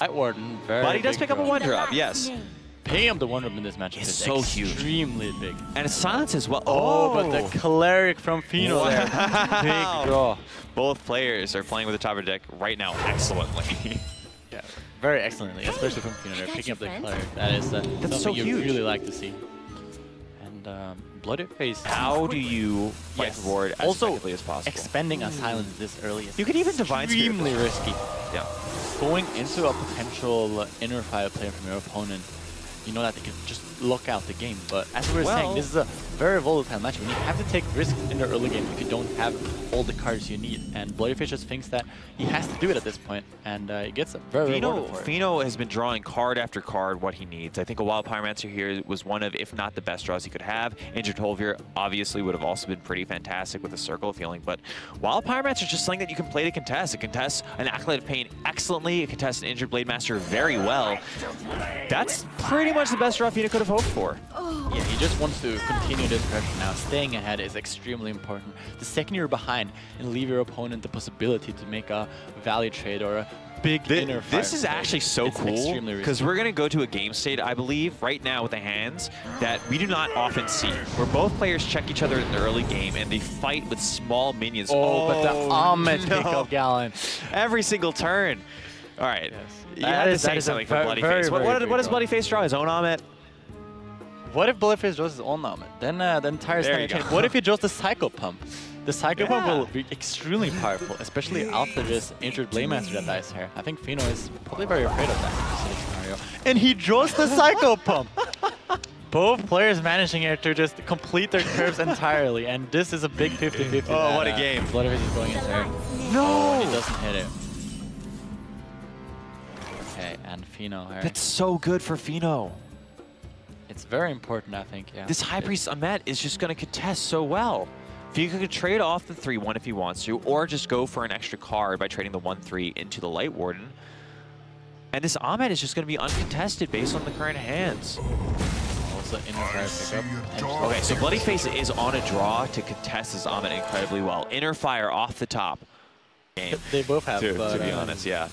Light Warden, very But he does big pick up a draw. 1-drop, yes. Picking up the 1-drop in this match is so huge. Extremely big. And it's silence as well. Oh, but the cleric from Fino there. Big draw. Both players are playing with the top of the deck right now excellently. Yeah, very excellently, especially from Fino. They're picking up the cleric. That is something so you huge. really like to see. And bloodyface. How do you fight forward as effectively as possible? Expending a silence this early is you could even divine extremely risky. Yeah. Going into a potential inner fire player from your opponent, you know that they can just lock out the game. But as we were saying, this is a very volatile match. When you have to take risks in the early game if you don't have all the cards you need. And bloodyface just thinks that he has to do it at this point, and he gets a very rewarded for it. Fino has been drawing card after card what he needs. I think a Wild Pyromancer here was one of, if not the best draws he could have. Injured Holvier obviously would have also been pretty fantastic with a Circle of Healing, but Wild Pyromancer is just something that you can play to contest. It contests an Acolyte of Pain excellently. It contests an Injured Blade Master very well. That's pretty much the best draw Fino could have hoped for. Yeah, he just wants to continue this pressure now. Staying ahead is extremely important. The second you're behind and leave your opponent the possibility to make a value trade or a big inner fire. This is actually so cool because we're going to go to a game state, I believe, right now with the hands that we do not often see, where both players check each other in the early game and they fight with small minions. Oh, but the Ahmed pickup Gallon. Every single turn. All right. Yes. You have to say something for bloodyface. What does bloodyface draw? His own Ahmed? What if bloodyface draws his own Ahmed? Then entire there you go. What if he draws the Psycho Pump? The Psycho Pump will be extremely powerful, especially after this Injured Blade Master that dies here. I think Fino is probably very afraid of that specific scenario. And he draws the Psycho Pump! Both players managing here to just complete their curves entirely, and this is a big 50-50. Oh, what a game. Bloodyface is going into here. No! Oh, he doesn't hit it. Okay, and Fino here. That's so good for Fino. It's very important, I think, yeah. This High Priest Ahmed is just going to contest so well. Fino could trade off the 3-1 if he wants to, or just go for an extra card by trading the 1-3 into the Light Warden. And this Ahmed is just going to be uncontested based on the current hands. Also, inner fire pickup. Okay, so bloodyface is on a draw to contest this Ahmed incredibly well. Inner fire off the top. Game. They both have, to be honest, yeah.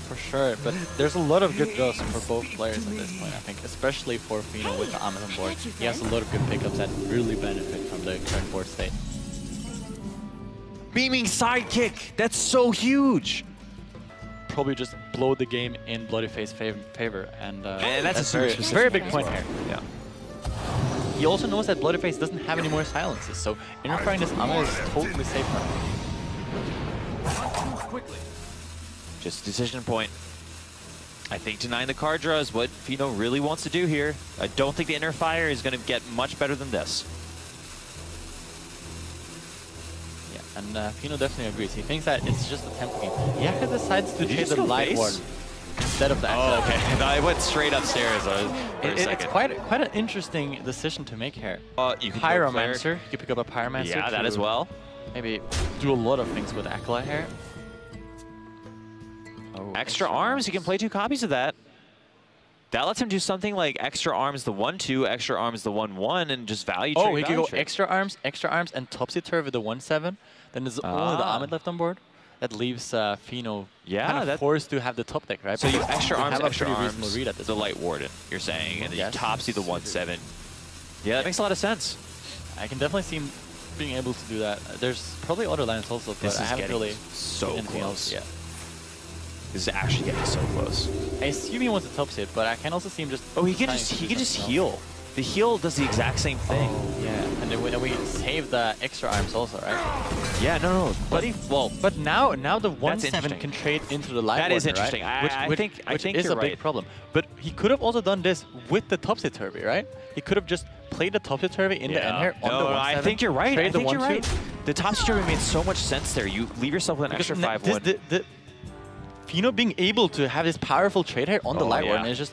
For sure, but there's a lot of good draws for both players at this point, I think, especially for Fino with the Ahmed on board. He has a lot of good pickups that really benefit from the current board state. Beaming sidekick! That's so huge! Probably just blow the game in bloodyface favor, and that's a very big point here. Yeah. He also knows that bloodyface doesn't have any more silences, so inner firing this Ahmed is totally safe for him. Quickly. Just decision point. I think denying the card draw is what Fino really wants to do here. I don't think the inner fire is going to get much better than this. Yeah, and Fino definitely agrees. He thinks that it's just a tempo game. He actually decides to trade the Light Warden instead of the Oh, okay. I went straight upstairs It's quite an interesting decision to make here. You can Pyromancer. You pick up a Pyromancer. Yeah, that as well. Maybe do a lot of things with Acolyte here. Oh, extra arms, you can play 2 copies of that. That lets him do something like extra arms the 1-2, extra arms the 1-1, and just value trade. Oh, he could go extra arms, and topsy-turvy the 1-7. Then there's only the Ahmed left on board. That leaves Fino kind of forced to have the top deck, right? So you extra arms, read at this the point. Light Warden, you're saying, and then you topsy the 1-7. Yeah, that makes a lot of sense. I can definitely see him being able to do that. There's probably other lines also, but I haven't really so anything close. else yet. This is actually getting so close. I assume he wants to topsy it, but I can also see him just... Oh, he can just heal. The heal does the exact same thing. Oh, yeah. And then we save the extra arms also, right? Yeah, no. But now the 1-7 can trade into the Light Warden, That is interesting. Right? I think is you're a big problem. But he could have also done this with the topsy-turvy, right? He could have just played the topsy-turvy in the end here on the 1-7. I think you're right. I think you're right. The topsy-turvy made so much sense there. You leave yourself with an extra 5-1. Fino being able to have this powerful trade here on the Light Warden is just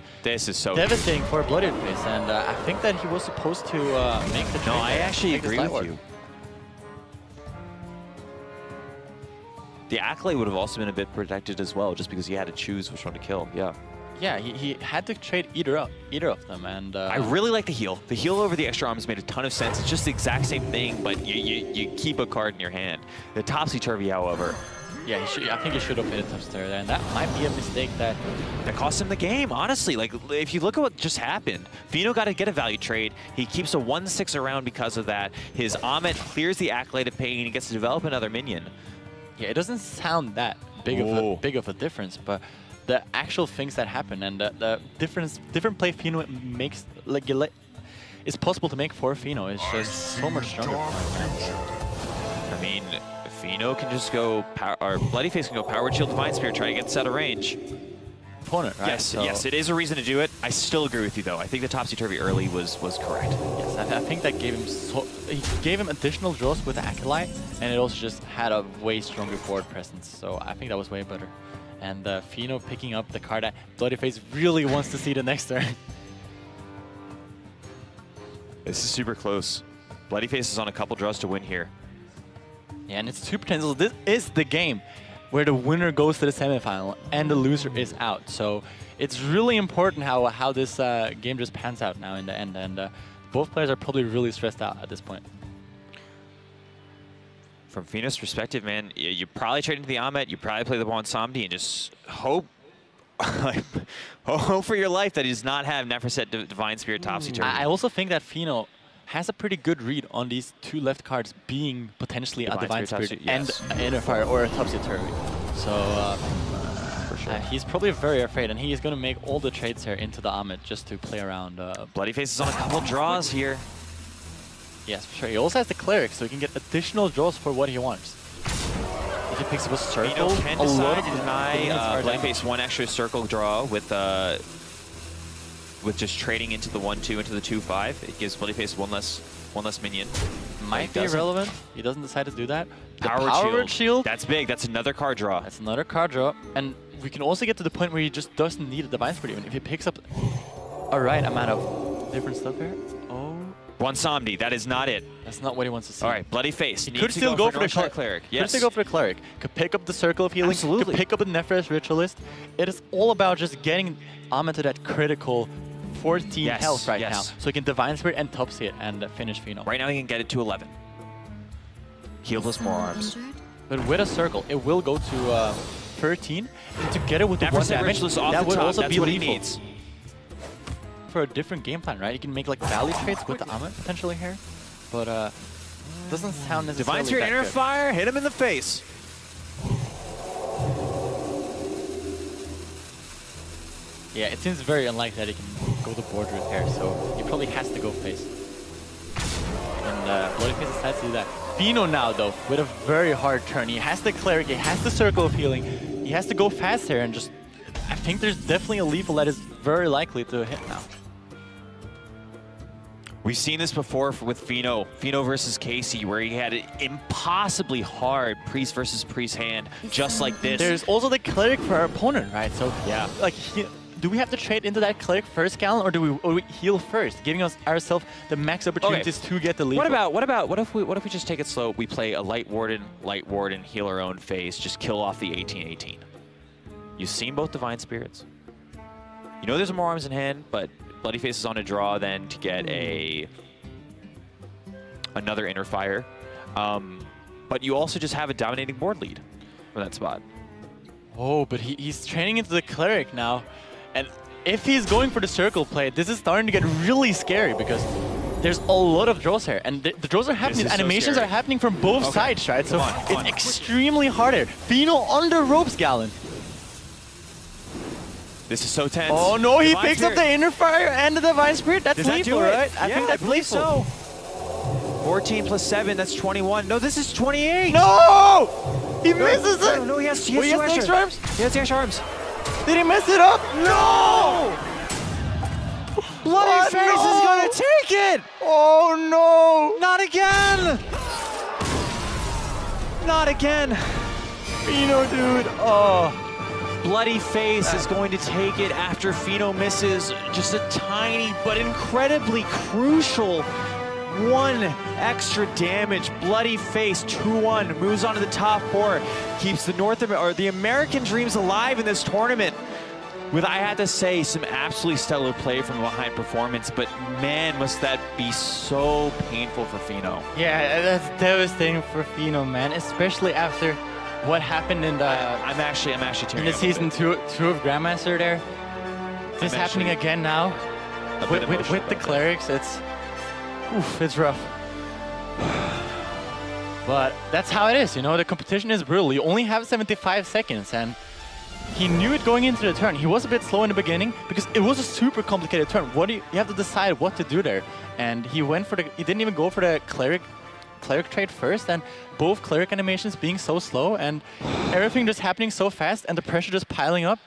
so devastating for bloodyface, and I think that he was supposed to make the trade. No, I actually agree with you. The Acolyte would have also been a bit protected as well, just because he had to choose which one to kill. Yeah. Yeah, he had to trade either of them, and I really like the heal. The heal over the extra arms made a ton of sense. It's just the exact same thing, but you keep a card in your hand. The topsy-turvy, however, Yeah, I think he should have hit a touch there, and that might be a mistake that cost him the game, honestly. Like, if you look at what just happened, Fino got to get a value trade. He keeps a 1-6 around because of that. His Ahmet clears the Acolyte of Pain. He gets to develop another minion. Yeah, it doesn't sound that big of a difference, but the actual things that happen and the different play Fino makes, like, is possible to make for Fino is just so much stronger. I mean, Fino can just go power, or bloodyface can go power shield Divine Spirit, try to get this out of range. Opponent, right? Yes, yes, it is a reason to do it. I still agree with you though. I think the topsy-turvy early was correct. Yes, I think that gave him he gave him additional draws with the Acolyte, and it also just had a way stronger board presence. So I think that was way better. And Fino picking up the card that bloodyface really wants to see the next turn. This is super close. Bloodyface is on a couple draws to win here. Yeah, and it's super tense. This is the game where the winner goes to the semifinal and the loser is out. So it's really important how this game just pans out now in the end. And both players are probably really stressed out at this point. From Fino's perspective, man, you probably trade into the Ahmet, you probably play the Bwansamdi and just hope hope for your life that he does not have Neferset Divine Spirit topsy-turvy. I also think that Fino has a pretty good read on these two left cards being potentially a Divine Spirit and an Inner Fire or a topsy-turvy. So for sure. He's probably very afraid, and he is going to make all the trades here into the Ahmet just to play around. Bloodyface is on a couple draws here. Yes, for sure. He also has the Cleric, so he can get additional draws for what he wants. If he picks up a circle, Fino can decide to deny Bloodyface one extra circle draw with just trading into the 1-2 into the 2-5. It gives Bloodyface one less minion. Might be irrelevant. He doesn't decide to do that. The Power shield. That's big. That's another card draw. That's another card draw. And we can also get to the point where he just doesn't need a Divine Spirit even if he picks up a right amount of different stuff here. Oh. Bwansamdi, that is not it. That's not what he wants to see. All right, Bloodyface. He could still go for the Cleric. Yes. Could still go for the Cleric. Could pick up the Circle of Healing. Absolutely. Could pick up the Nephros Ritualist. It is all about just getting Ahmet to that critical 14 health right now. So he can Divine Spirit and Topsy it and finish Fino. Right now he can get it to 11. Heal plus more arms. But with a Circle, it will go to 13. And together with the 1 damage, that would also be lethal. He needs. For a different game plan, right? You can make like value trades with the Ahmet potentially here, but doesn't sound necessarily Divine Spirit Inner Fire, hit him in the face. Yeah, it seems very unlikely that he can go the board route here, so he probably has to go face. And Bloodyface decides to do that. Fino now though, with a very hard turn. He has the Cleric, he has the Circle of Healing. He has to go fast here and just, I think there's definitely a lethal that is very likely to hit now. We've seen this before with Fino versus Casey, where he had an impossibly hard Priest versus Priest hand, just like this. There's also the Cleric for our opponent, right? So yeah, like, do we have to trade into that Cleric first, Galen, or do we heal first, giving ourselves the max opportunities to get the lead? What if we just take it slow? We play a Light Warden, heal our own phase, just kill off the 18-18. You've seen both Divine Spirits. You know there's more arms in hand, but Bloodyface is on a draw then to get another Inner Fire. But you also just have a dominating board lead for that spot. Oh, but he's training into the Cleric now. And if he's going for the Circle play, this is starting to get really scary because there's a lot of draws here. And the draws are happening, the animations are happening from both sides, right? So it's extremely hard here. Fino on the ropes, Galen. This is so tense. Oh no, he picks up the Inner Fire and the Divine Spirit. That's lethal, right? I think that's lethal. 14 plus 7, that's 21. No, this is 28. No! He misses it! No, he has the extra arms? He has the extra arms. Did he mess it up? No! Bloodyface is gonna take it! Oh no! Not again! Not again! Fino, dude. Oh. Bloodyface is going to take it after Fino misses just a tiny but incredibly crucial 1 extra damage. Bloodyface 2-1 moves on to the top 4, keeps the American dreams alive in this tournament. With, I had to say, some absolutely stellar play from behind performance, but man, must that be so painful for Fino. Yeah, that's devastating for Fino, man, especially after what happened in the I'm actually tearing in the up season two of Grandmaster there. This is happening again now with the clerics. It's rough. But that's how it is, you know. The competition is brutal. You only have 75 seconds, and he knew it going into the turn. He was a bit slow in the beginning because it was a super complicated turn. You have to decide what to do there, and he didn't even go for the cleric trade first, and both cleric animations being so slow and everything just happening so fast and the pressure just piling up.